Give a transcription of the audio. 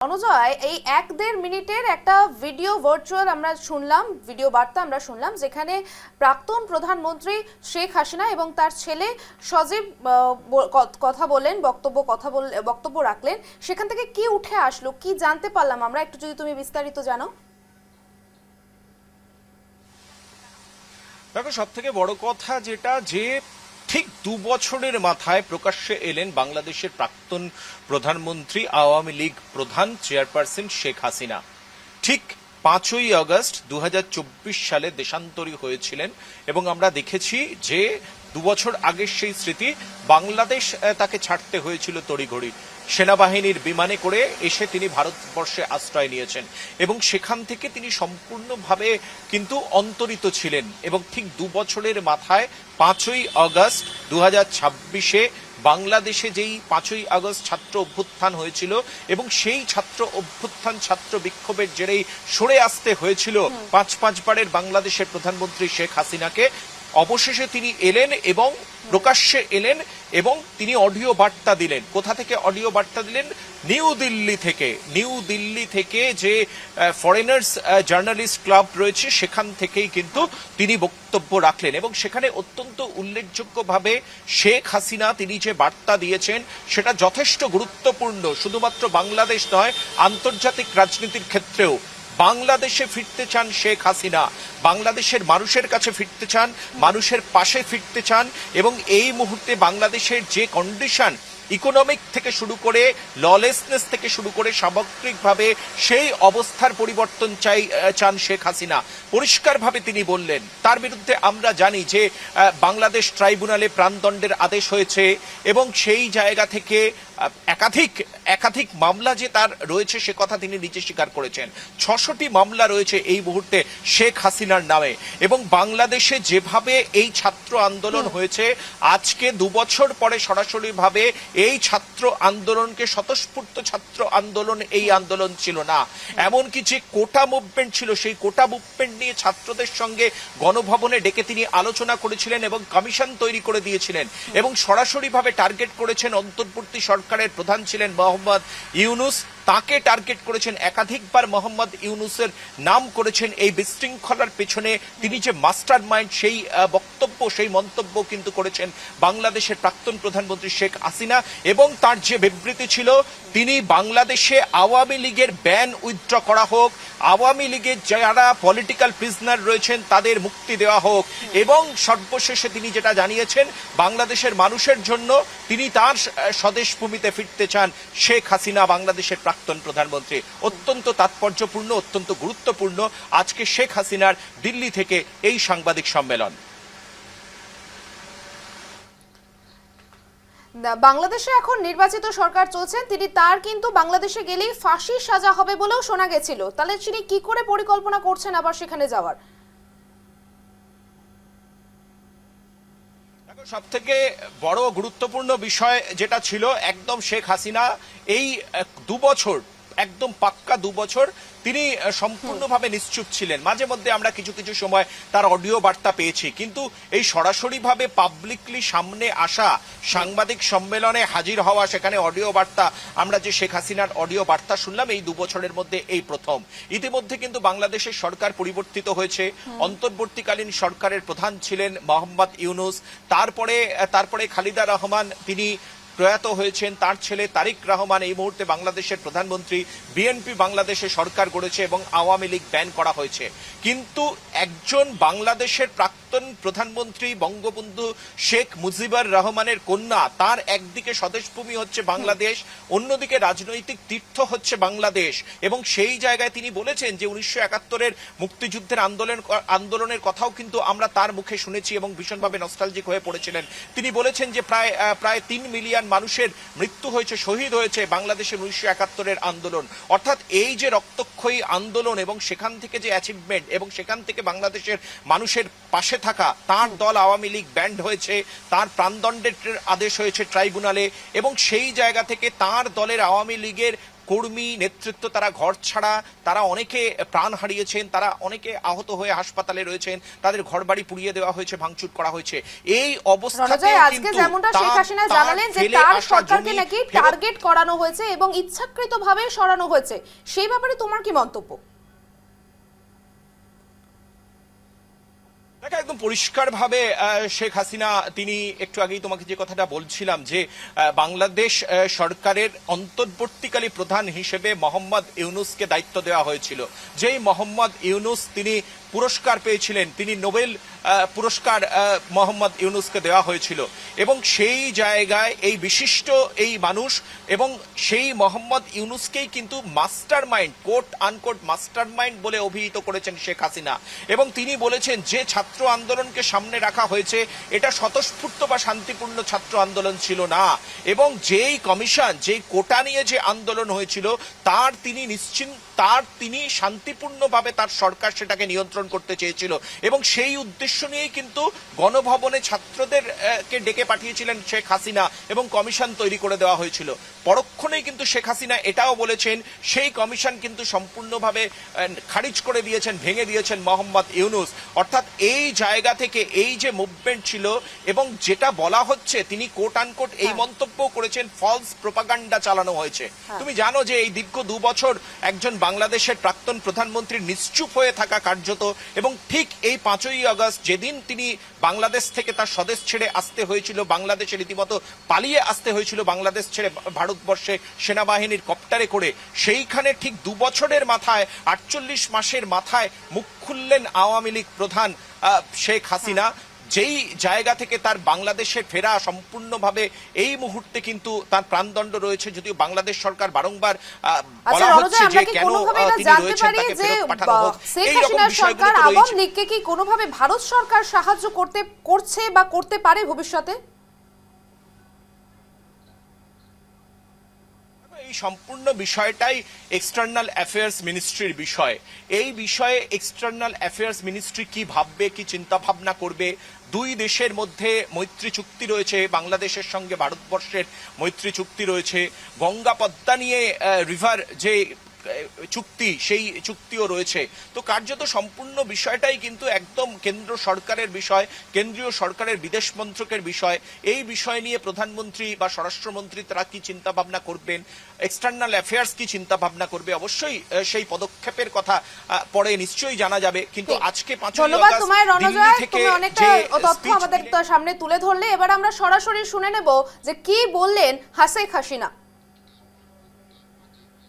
অনুজয় এই ১-১.৫ মিনিটের একটা ভিডিও ভার্চুয়াল আমরা শুনলাম, ভিডিও বার্তা আমরা শুনলাম, যেখানে প্রাক্তন প্রধানমন্ত্রী শেখ হাসিনা এবং তার ছেলে সজীব কথা বলেন, বক্তব্য রাখলেন। সেখান থেকে কি উঠে আসলো, কি জানতে পারলাম আমরা, একটু যদি তুমি বিস্তারিত জানো। দেখো, সব থেকে বড় কথা যেটা, যে ঠিক ২ বছরের মাথায় প্রকাশ্যে এলেন বাংলাদেশের প্রাক্তন প্রধানমন্ত্রী, আওয়ামী লীগ প্রধান চেয়ারপারসন শেখ হাসিনা। ঠিক ৫ই আগস্ট ২০২৪ সালে দেশান্তরী হয়েছিলেন এবং আমরা দেখেছি যে ২ বছর আগের সেই স্মৃতি। বাংলাদেশ তাকে ছাড়তে হয়েছিল তড়িঘড়ি, সেনাবাহিনীর বিমানে করে এসে তিনি ভারতবর্ষে আশ্রয় নিয়েছেন এবং সেখান থেকে তিনি সম্পূর্ণভাবে কিন্তু অন্তরিত ছিলেন। এবং ঠিক ২ বছরের মাথায় ৫ই আগস্ট ২০২৬-এ বাংলাদেশে যেই ৫ই আগস্ট ছাত্র অভ্যুত্থান হয়েছিল এবং সেই ছাত্র অভ্যুত্থান, ছাত্র বিক্ষোভের জেরেই সরে আসতে হয়েছিল পাঁচবারের বাংলাদেশের প্রধানমন্ত্রী শেখ হাসিনাকে। অবশেষে তিনি এলেন এবং প্রকাশ্যে এলেন এবং তিনি অডিও বার্তা দিলেন। কোথা থেকে অডিও বার্তা দিলেন? নিউ দিল্লি থেকে যে ফরেনার্স জার্নালিস্ট ক্লাব রয়েছে সেখান থেকেই কিন্তু তিনি বক্তব্য রাখলেন এবং সেখানে অত্যন্ত উল্লেখযোগ্যভাবে শেখ হাসিনা তিনি যে বার্তা দিয়েছেন সেটা যথেষ্ট গুরুত্বপূর্ণ। শুধুমাত্র বাংলাদেশ নয়, আন্তর্জাতিক রাজনীতির ক্ষেত্রেও বাংলাদেশে ফিরতে চান শেখ হাসিনা, বাংলাদেশের মানুষের কাছে ফিরতে চান, মানুষের পাশে ফিরতে চান এবং এই মুহূর্তে বাংলাদেশের যে কন্ডিশন, ইকোনমিক থেকে শুরু করে ললেসনেস থেকে শুরু করে সামগ্রিকভাবে সেই অবস্থার পরিবর্তন চান শেখ হাসিনা। পরিষ্কারভাবে তিনি বললেন। তার বিরুদ্ধে আমরা জানি যে বাংলাদেশ ট্রাইব্যুনালে প্রাণদণ্ডের আদেশ হয়েছে এবং সেই জায়গা থেকে একাধিক মামলা যে তার রয়েছে সে কথা তিনি নিজে স্বীকার করেছেন। ৬০০টি মামলা রয়েছে এই মুহূর্তে শেখ হাসিনার নামে এবং বাংলাদেশে যেভাবে এই ছাত্র আন্দোলন হয়েছে, আজকে ২ বছর পরে সরাসরিভাবে এই ছাত্র আন্দোলনকে স্বতঃস্ফূর্ত ছাত্র আন্দোলন এই আন্দোলন ছিল না। এমনকি যে কোটা মুভমেন্ট ছিল সেই কোটা মুভমেন্ট নিয়ে ছাত্রদের সঙ্গে গণভবনে ডেকে তিনি আলোচনা করেছিলেন এবং কমিশন তৈরি করে দিয়েছিলেন এবং সরাসরিভাবে টার্গেট করেছেন। অন্তর্বর্তী সরকারের প্রধান ছিলেন মোহাম্মদ ইউনুস, তাকে টার্গেট করেছেন একাধিকবার। মোহাম্মদ ইউনুসের নাম করেছেন এই বিশৃঙ্খলার পেছনে তিনি যে মাস্টার মাইন্ড, সেই বক্তব্য, সেই মন্তব্য কিন্তু করেছেন বাংলাদেশের প্রাক্তন প্রধানমন্ত্রী শেখ হাসিনা। এবং তার যে বিবৃতি ছিল, তিনি বাংলাদেশে আওয়ামী লীগের ব্যান উইথড্র করা হোক, আওয়ামী লীগের যারা পলিটিক্যাল প্রিজনার রয়েছেন তাদের মুক্তি দেওয়া হোক এবং সর্বশেষে তিনি যেটা জানিয়েছেন, বাংলাদেশের মানুষের জন্য তিনি তার স্বদেশ ভূমিতে ফিরতে চান শেখ হাসিনা, বাংলাদেশের প্রাক্তন প্রধানমন্ত্রী। অত্যন্ত তাৎপর্যপূর্ণ, অত্যন্ত গুরুত্বপূর্ণ আজকে শেখ হাসিনার দিল্লি থেকে এই সাংবাদিক সম্মেলন। বাংলাদেশে এখন নির্বাচিত সরকার চলছেন, তার কিন্তু বাংলাদেশে গেলেই ফাঁসির সাজা হবে বলেও শোনা গেছিল। তাহলে তিনি কি করে পরিকল্পনা করছেন আবার সেখানে যাওয়ার? সব থেকে বড় গুরুত্বপূর্ণ বিষয় যেটা ছিল, একদম শেখ হাসিনা এই ২ বছর, একদম পাক্কা ২ বছর তিনি সম্পূর্ণভাবে নিশ্চুপ ছিলেন। মাঝে মধ্যে আমরা কিছু সময় তার অডিও বার্তা পেয়েছি, কিন্তু এই সরাসরিভাবে পাবলিকলি সামনে আসা, সাংবাদিক সম্মেলনে হাজির হওয়া, সেখানে অডিও বার্তা, আমরা যে শেখ হাসিনার অডিও বার্তা শুনলাম এই ২ বছরের মধ্যে এই প্রথম। ইতিমধ্যে কিন্তু বাংলাদেশের সরকার পরিবর্তিত হয়েছে। অন্তর্বর্তীকালীন সরকারের প্রধান ছিলেন মোহাম্মদ ইউনুস, তারপরে খালিদা রহমান তিনি প্রয়াত হয়েছেন, তার ছেলে তারিক রহমান এই মুহূর্তে বাংলাদেশের প্রধানমন্ত্রী। বিএনপি বাংলাদেশে সরকার গড়েছে এবং আওয়ামী লীগ ব্যান করা হয়েছে। কিন্তু একজন বাংলাদেশের প্রাক্তন প্রধানমন্ত্রী বঙ্গবন্ধু শেখ মুজিবুর রহমানের কন্যা, তার একদিকে স্বদেশভূমি হচ্ছে বাংলাদেশ, অন্যদিকে রাজনৈতিক তীর্থ হচ্ছে বাংলাদেশ এবং সেই জায়গায় তিনি বলেছেন যে ১৯৭১-এর মুক্তিযুদ্ধের আন্দোলনের কথাও কিন্তু আমরা তার মুখে শুনেছি এবং ভীষণভাবে নস্টালজিক হয়ে পড়েছিলেন। তিনি বলেছেন যে প্রায় ৩ মিলিয়ন মানুষের মৃত্যু হয়েছে, শহীদ হয়েছে বাংলাদেশের ১৯৭১-এর আন্দোলন। অর্থাৎ এই যে রক্তক্ষয়ী আন্দোলন এবং সেখান থেকে যে অ্যাচিভমেন্ট এবং সেখান থেকে বাংলাদেশের মানুষের পাশে থাকা, তার দল আওয়ামী লীগ ব্যান্ড হয়েছে, তার প্রাণদণ্ডের আদেশ হয়েছে ট্রাইব্যুনালে এবং সেই জায়গা থেকে তার দলের আওয়ামী লীগের কর্মী নেতৃত্ব তারা ঘর ছাড়া, তারা অনেকে প্রাণ হারিয়েছেন, তারা অনেকে আহত হয়ে হাসপাতালে রয়েছেন, তাদের ঘরবাড়ি পুড়িয়ে দেওয়া হয়েছে, ভাঙচুর করা হয়েছে। এই অবস্থাতে আজকে যেমনটা শেখ হাসিনা জানালেন যে তার সরকারকে নাকি টার্গেট করানো হয়েছে এবং ইচ্ছাকৃতভাবে সরানো হয়েছে, সেই ব্যাপারে তোমার কি মন্তব্য? একদম পরিষ্কারভাবে শেখ হাসিনা তিনি একটু আগেই তোমাকে যে কথাটা বলছিলাম যে বাংলাদেশ সরকারের অন্তর্বর্তীকালী প্রধান হিসেবে মোহাম্মদ ইউনূসকে দায়িত্ব দেওয়া হয়েছিল। যেই মোহাম্মদ ইউনূস তিনি পুরস্কার পেয়েছিলেন, তিনি নোবেল পুরস্কার মোহাম্মদ ইউনূসকে দেওয়া হয়েছিল এবং সেই জায়গায় এই বিশিষ্ট এই মানুষ এবং সেই মোহাম্মদ ইউনূসকেই কিন্তু master mind, coat unquote master mind বলে অভিহিত করেছেন শেখ হাসিনা। এবং তিনি বলেছেন যে ছাত্র আন্দোলনকে সামনে রাখা হয়েছে এটা স্বতঃস্ফূর্ত বা শান্তিপূর্ণ ছাত্র আন্দোলন ছিল না, এবং যেই কমিশন, যেই কোটা নিয়ে যে আন্দোলন হয়েছিল তিনি শান্তিপূর্ণভাবে তার সরকার সেটাকে নিয়ন্ত্রণ করতে চেয়েছিল এবং সেই উদ্দেশ্য নিয়েই কিন্তু গণভবনে ছাত্রদেরকে ডেকে পাঠিয়েছিলেন শেখ হাসিনা এবং কমিশন তৈরি করে দেওয়া হয়েছিল। পরক্ষণেই কিন্তু শেখ হাসিনা এটাও বলেছেন সেই কমিশন কিন্তু সম্পূর্ণভাবে খারিজ করে দিয়েছেন, ভেঙে দিয়েছেন মোহাম্মদ ইউনূস। অর্থাৎ এই জায়গা থেকে এই যে মুভমেন্ট ছিল এবং যেটা বলা হচ্ছে, তিনি কোট আনকোট এই মন্তব্য করেছেন ফলস প্রোপাগান্ডা চালানো হয়েছে। তুমি জানো যে এই দীর্ঘ 2 বছর একজন বাংলাদেশের প্রাক্তন প্রধানমন্ত্রীর নিশ্চুপ হয়ে থাকা কার্যত, এবং ঠিক এই 5ই আগস্ট যেদিন তিনি বাংলাদেশ থেকে তার স্বদেশ ছেড়ে আসতে হয়েছিল, বাংলাদেশে রীতিমতো পালিয়ে আসতে হয়েছিল, বাংলাদেশ ছেড়ে ভারতবর্ষে সেনাবাহিনীর কপ্টারে করে, সেইখানে ঠিক 2 বছরের মাথায় 48 মাসের মাথায় মুখ খুললেন আওয়ামী লীগ প্রধান শেখ হাসিনা। যেই জায়গা থেকে তার বাংলাদেশে ফেরা সম্পূর্ণভাবে এই মুহূর্তে কিন্তু তার প্রাণদণ্ড রয়েছে, যদিও বাংলাদেশ সরকার বারংবার বলা হচ্ছে যে কেন তিনি রয়েছেন তাকে ফেরত পাঠানো হোক। এই রকম বিষয়গুলো তো আওয়ামী লীগকে কি কোনোভাবে ভারত সরকার সাহায্য করছে বা করতে পারে ভবিষ্যতে? এই সম্পূর্ণ বিষয়টাই এক্সটার্নাল অ্যাফেয়ার্স মিনিস্ট্রির বিষয়। এই বিষয়ে এক্সটার্নাল অ্যাফেয়ার্স মিনিস্ট্রি কি ভাববে, কি চিন্তা ভাবনা করবে। 2 দেশের মধ্যে মৈত্রী চুক্তি রয়েছে, বাংলাদেশের সঙ্গে ভারতবর্ষের মৈত্রী চুক্তি রয়েছে, গঙ্গা পদ্মা নিয়ে রিভার যে চুক্তি, সেই চুক্তিও রয়েছে। তো কার্যত সম্পূর্ণ বিষয়টাই কিন্তু একদম কেন্দ্র সরকারের বিষয়, কেন্দ্রীয় সরকারের বিদেশ মন্ত্রকের বিষয়। এই বিষয় নিয়ে প্রধানমন্ত্রী বা স্বরাষ্ট্রমন্ত্রী তারা কি চিন্তা ভাবনা করবেন, এক্সটার্নাল অ্যাফেয়ার্স কি চিন্তা ভাবনা করবে, অবশ্যই সেই পদক্ষেপের কথা পরে নিশ্চয়ই জানা যাবে। কিন্তু আজকে 5ই আগস্ট দিল্লি থেকে যে তথ্য আমাদের সামনে তুলে ধরলে, এবার আমরা সরাসরি শুনে নেব যে কি বললেন শেখ হাসিনা।